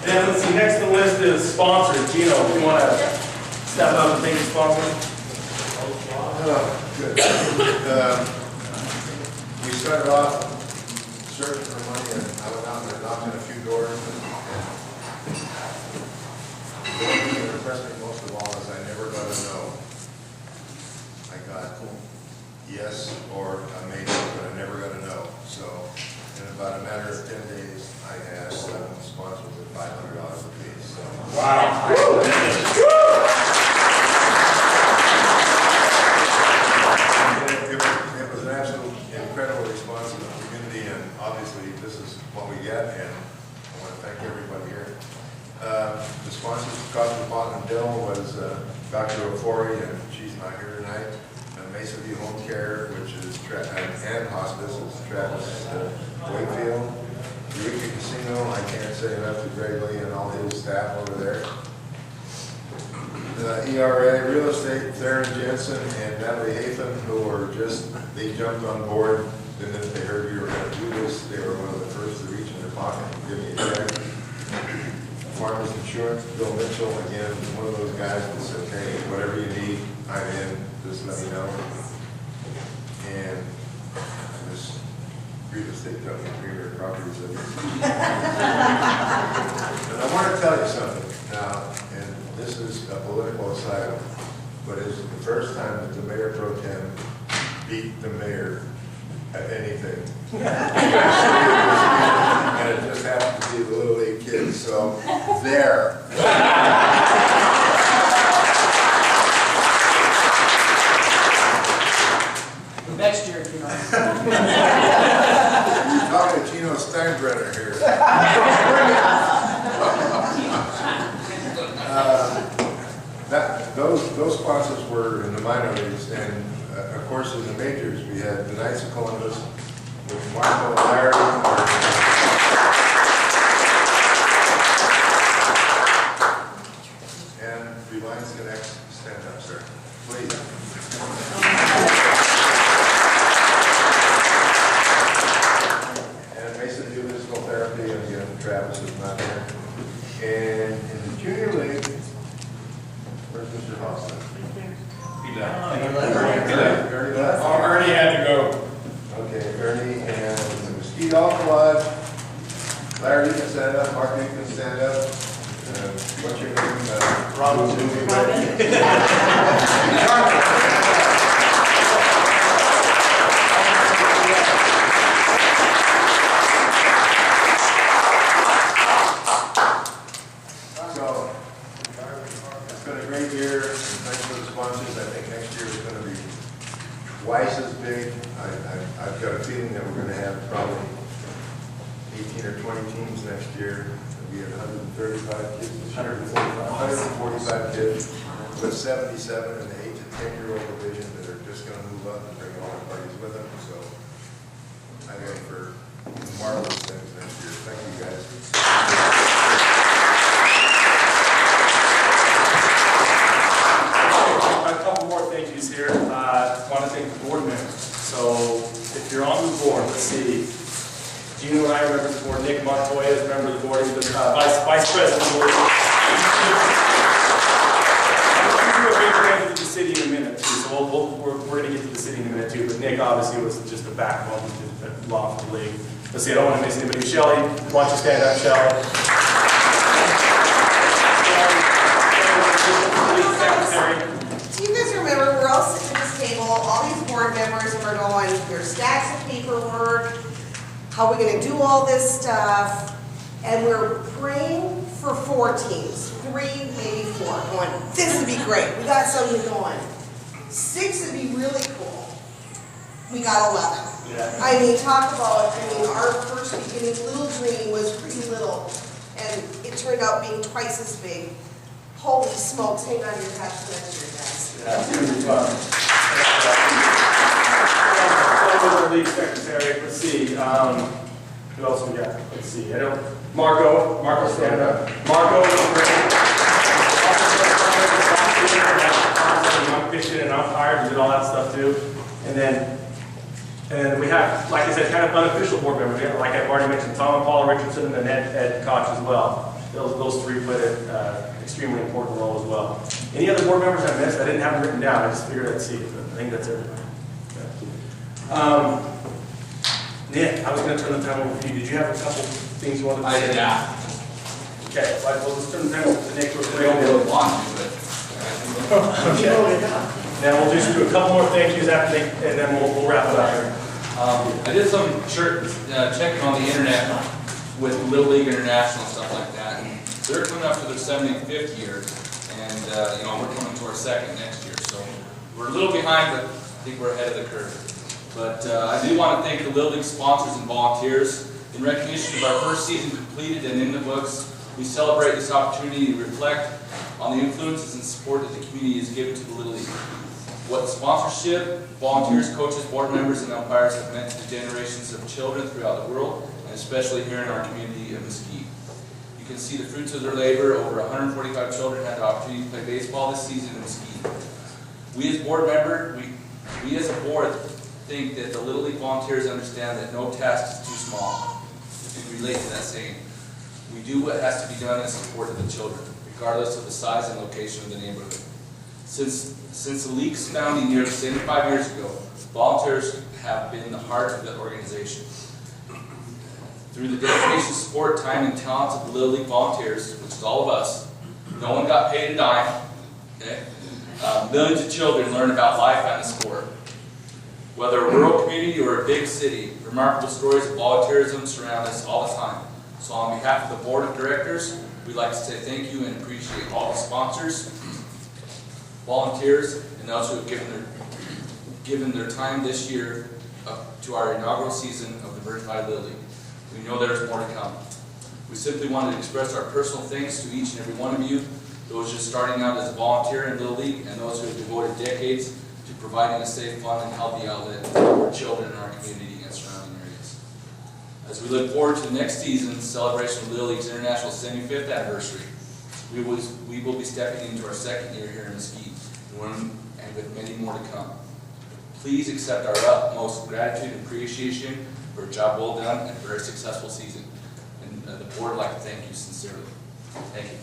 Then let's see, next on the list is sponsors. Gino, if you want to step up and thank the sponsor. Good. We started off searching for money, and I went out and knocked on a few doors. The one thing that impressed me most of all is I never got a no. I got yes or a maybe, but I never got a no. So in about a matter of 10 days, I had 7 sponsors at $500 apiece. So. Wow. It was an absolute incredible response from the community, and obviously this is what we get, and I want to thank everybody here. The sponsors of Cosmopolitan Bill was Dr. Ofori, and she's not here tonight. Mesa View Home Care, which is and hospice, is Travis Wakefield. Eureka Casino, I can't say enough to Greg Lee and all his staff over there. ERA Real Estate, Theron Jensen and Natalie Hatham, who were they jumped on board, and then they heard we were going to do this. They were one of the first to reach in their pocket and give me a check. Farmers Insurance, Bill Mitchell, again, one of those guys that said, hey, whatever you need, I'm in, just let me know. And this real estate company, Premier Properties. And I want to tell you something now, and this is a political aside, but it's the first time that the Mayor Pro Tem beat the mayor at anything. And it just happened to be the Little League kids, so there. Next year, Gino. Talking to Gino Steinbrenner here. Those sponsors were in the minorities, and of course in the majors we had the Knights of Columbus with Marco and Larry. And Reliance Connect, stand up, sir, please. And Mesa View Physical Therapy, and again, Travis is not there. And in the junior league, where's Mr. Austin? He left. Ernie left? Oh, Ernie had to go. Okay, Ernie and the Mesquite Alpha Lodge. Larry, you can stand up. Mark, you can stand up. What's your name? Robin. So, it's been a great year. Thanks for the sponsors. I think next year is going to be twice as big. I've got a feeling that we're going to have probably 18 or 20 teams next year. We had 135 kids this year. 145 kids with 77 in the 8 to 10-year-old division that are just going to move up and bring all our buddies with them. So I think for marvelous things next year. Thank you, guys. A couple more thank yous here. I want to thank the board members. So if you're on the board, let's see. Gino and I are members of the board. Nick Montoya is a member of the board. He's the vice president of the board. We'll get to the city in a minute too. So we're going to get to the city in a minute too. But Nick obviously was just the backbone of the law for the league. Let's see. I don't want to miss anybody. Shelly, why don't you stand up, Shelly? Secretary. Do you guys remember, we're all sitting at this table, all these board members, and we're going, there's stacks of paperwork, how are we going to do all this stuff? And we're praying for 4 teams, 3, maybe 4, going, this would be great, we got something going. 6 would be really cool. We got 11. Yeah. I mean, talk about, our first beginning little dream was pretty little, and it turned out being twice as big. Holy smokes, hang on to your hats for next year, guys. Yeah, it's going to be fun. The league secretary. Let's see. Who else we got? Let's see. I know Marco, stand up. Marco is great. I'm fishing and I'm tired. We did all that stuff too. And then we have, like I said, kind of unofficial board members. Like I've already mentioned, Tom and Paula Richardson and then Ed Koch as well. those three played an extremely important role as well. Any other board members I missed? I didn't have them written down. I just figured I'd see. But I think that's everybody. Okay. Nick, I was going to turn the time over to you. Did you have a couple things you wanted to say? I did not. Okay, well, let's turn the time over to Nick. I don't really want to, but. Okay. Now we'll just do a couple more thank yous after Nick, and then we'll wrap it up here. I did some checking on the internet with Little League International and stuff like that. And they're coming up to their 75th year, and you know, we're coming to our second next year. So we're a little behind, but I think we're ahead of the curve. But I do want to thank the Little League sponsors and volunteers. In recognition of our first season completed and in the books, we celebrate this opportunity to reflect on the influences and support that the community has given to the Little League. What sponsorship, volunteers, coaches, board members, and umpires have meant to generations of children throughout the world, and especially here in our community of Mesquite. You can see the fruits of their labor. Over 145 children had the opportunity to play baseball this season in Mesquite. We as board members, we as a board think that the Little League volunteers understand that no task is too small. We relate to that saying. We do what has to be done in support of the children, regardless of the size and location of the neighborhood. Since the League's founding nearly 75 years ago, volunteers have been the heart of the organization. Through the dedication, support, time, and talents of the Little League volunteers, which is all of us, no one got paid a dime. Okay? Millions of children learn about life and the sport. Whether a rural community or a big city, remarkable stories of volunteerism surround us all the time. So on behalf of the board of directors, we'd like to say thank you and appreciate all the sponsors, volunteers, and those who have given their time this year to our inaugural season of the Verified Little League. We know there's more to come. We simply wanted to express our personal thanks to each and every one of you, those just starting out as a volunteer in Little League, and those who have devoted decades to providing a safe, fun, and healthy outlet for children in our community and surrounding areas. As we look forward to the next season's celebration of Little League's International 75th anniversary, we will be stepping into our second year here in Mesquite, and with many more to come. Please accept our utmost gratitude and appreciation for a job well done and a very successful season. And the board would like to thank you sincerely. Thank you.